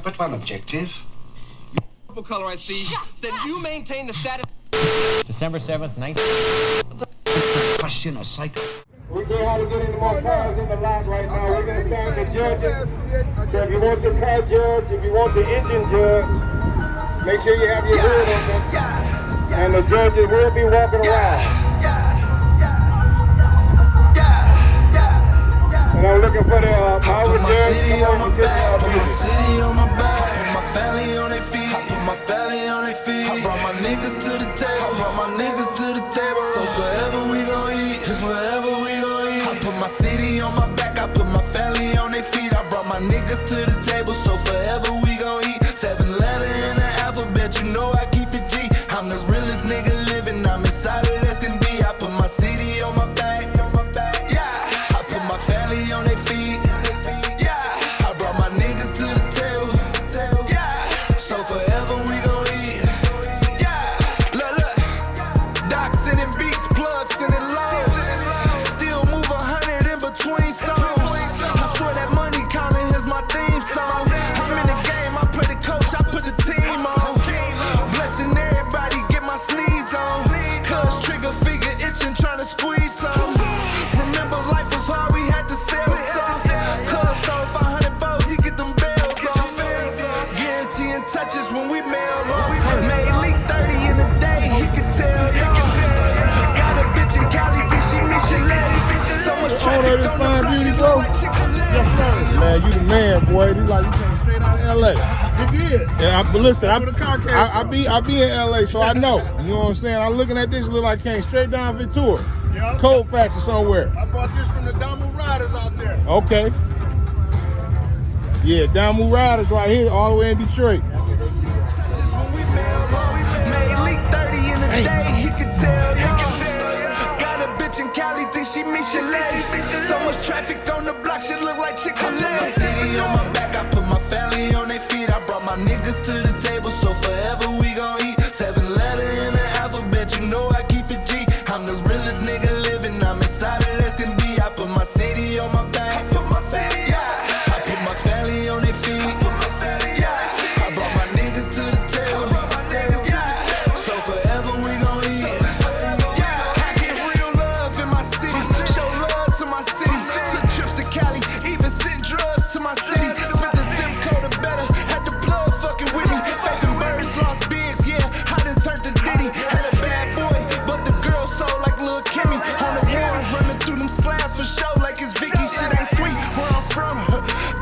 have but one objective. Purple color I see. Then you maintain the status. December 7th, 19... Question a psycho. We can't hardly get any more cars in the lot right now. We're going to start the judges. So if you want the car judge, if you want the engine judge, make sure you have your hood on them. And the judges will be walking around. And I'm looking for the power judge. Come on, put my city on my back. I put my family on their feet. I put my family on their feet. I brought my niggas to the table. I brought my niggas to the table. So forever we gon' eat. Cause forever we gon' eat. I put my city on my back. I put my family on their feet. I brought my niggas to the table. So forever we gon' eat. 7 letter in the alphabet. You know I keep it G. I'm the realest nigga living. I'm as solid as can be. I put my city on my back. Yeah. I put my family on their feet. Yeah. I brought my niggas to the table. Yeah. So forever we gon' eat. Yeah. Look. Doc sending beats, plugs sending lows. Still move 100 in between songs. I swear that money counting is my theme song. I'm in the game, I play the coach, I put the team on. Blessing everybody, get my sneeze on. Cuz trigger figure itching, trying to squeeze some. Remember life was hard, we had to sell soft. Cuz sold 500 bows, he get them bells off. Guaranteeing touches when we mail off. Made leak 30 in a day, he could tell y'all. Got a bitch in Cali, think she Michelin. So much traffic on the block, she look like Chick-fil-A. yes, sir. Man, you the man, boy. You like you came straight out of L.A. You did. Yeah, but listen, That's where the car came I be in L.A., so I know. You know what I'm saying? I'm looking at this, it look like came straight down Ventura. Yeah. Colfax or somewhere. I bought this from the Damu Riders out there. Okay. Yeah, Damu Riders right here, all the way in Detroit. Touches when we mail off. Made leak 30 in a day, he could tell y'all. Got a bitch in Cali, think she Michelin. So much traffic on the block, she look like Chick-fil-A. I put my city on my back, I put my family on their feet. I brought my niggas to the table, so forever we gon' eat. 7 letter in the alphabet, you know I keep it G. I'm the realest nigga living, I'm as solid as can be. I put my city on my back. I put my city, yeah. I put my family on their feet. I put my family, yeah. I brought my niggas to the table. Yeah. So forever we gon' eat. Yeah. I get real love in my city. Show love to my city. Took trips to Cali, even sent drugs to my city. Spent the zip code or better. Had the blood fucking with me. Faith and birds lost bigs, yeah. I done turned to Diddy. Had a bad boy, but the girl sold like Lil' Kimmy. On the war, running through them slabs for show like it's Vicky. Shit ain't sweet where I'm from.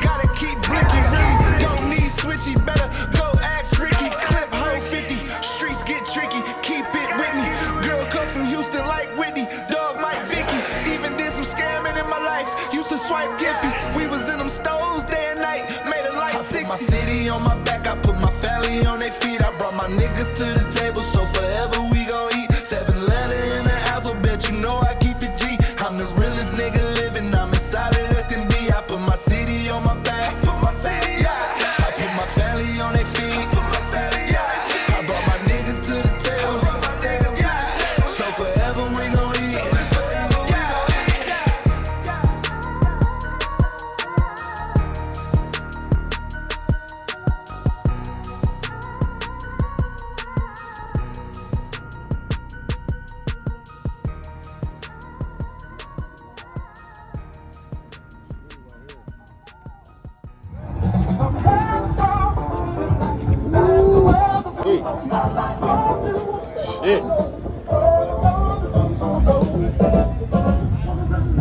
Gotta keep blinking, really. Don't need switchy, better go ask Ricky. Clip hoe 50, streets get tricky. Keep it with me. Girl come from Houston like Whitney. Dog Mike Vicky. Even did some scamming in my life. Used to swipe giffies. We was in them stores day and night. Made it like 60. I put my city on my back. I put my family on their feet. I brought my niggas to the table, so forever we gon' eat. 7 letter in the alphabet, you know I keep it G. I'm the realest nigga living, I'm as solid as can be. I put my city on my back. I put my city, yeah. I put my family on their feet. I put my family, yeah. I brought my niggas to the table. I brought my niggas, yeah. So forever we gon' eat. Wait. Shit.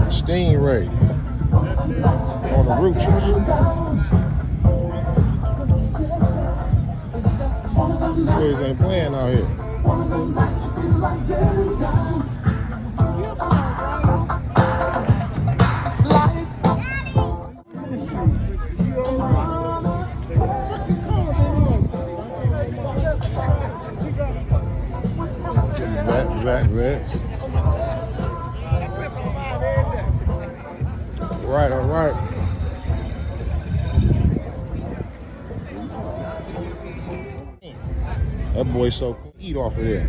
Stingray on the root Boys ain't playing out here. Back reds. Right, all right. That boy so cool. Eat off of there.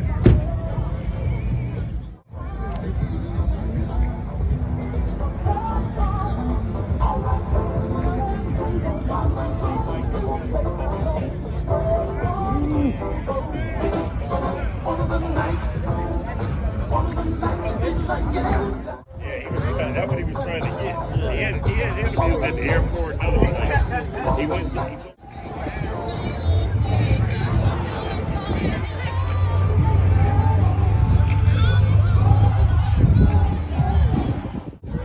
at the airport. He went.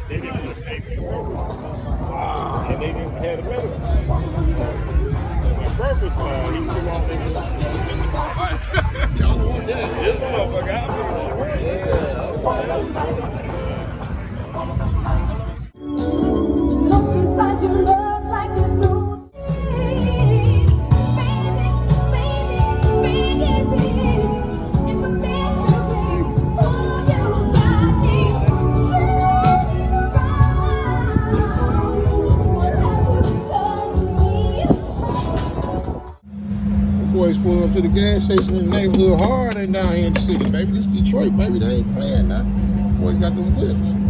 They didn't take me. And they didn't have a medical. So my purpose, he threw all that. This motherfucker out Lost inside your love like there's no baby, it's a mystery. Oh, you got me spinning around. Whatever you've done to me. Boys pull up to the gas station in the neighborhood hard. Ain't down here in the city, baby. This Detroit, baby. They ain't playing now. Boys got them whips.